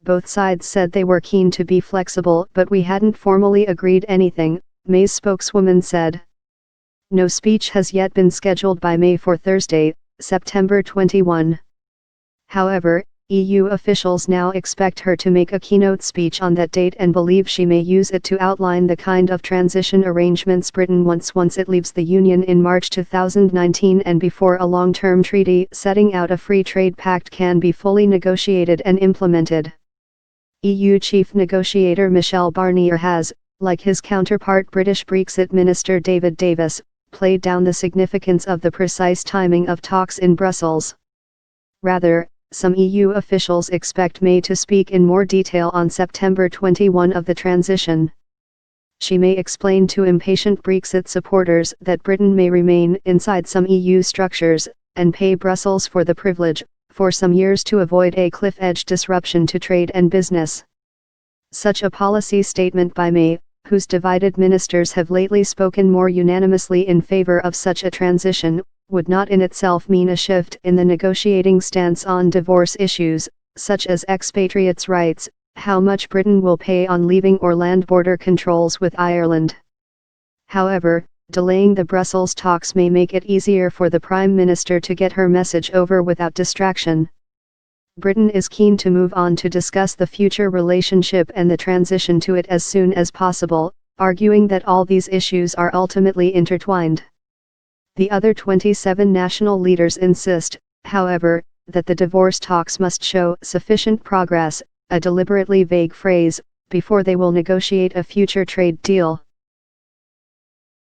both sides said they were keen to be flexible, but we hadn't formally agreed anything, May's spokeswoman said. No speech has yet been scheduled by May for Thursday, September 21. However, EU officials now expect her to make a keynote speech on that date and believe she may use it to outline the kind of transition arrangements Britain wants once it leaves the Union in March 2019 and before a long-term treaty setting out a free trade pact can be fully negotiated and implemented. EU chief negotiator Michel Barnier has, like his counterpart British Brexit Minister David Davis, played down the significance of the precise timing of talks in Brussels. Rather, some EU officials expect May to speak in more detail on September 21 of the transition. She may explain to impatient Brexit supporters that Britain may remain inside some EU structures, and pay Brussels for the privilege, for some years to avoid a cliff-edge disruption to trade and business. Such a policy statement by May, whose divided ministers have lately spoken more unanimously in favor of such a transition, would not in itself mean a shift in the negotiating stance on divorce issues, such as expatriates' rights, how much Britain will pay on leaving or land border controls with Ireland. However, delaying the Brussels talks may make it easier for the Prime Minister to get her message over without distraction. Britain is keen to move on to discuss the future relationship and the transition to it as soon as possible, arguing that all these issues are ultimately intertwined. The other 27 national leaders insist, however, that the divorce talks must show sufficient progress, a deliberately vague phrase, before they will negotiate a future trade deal.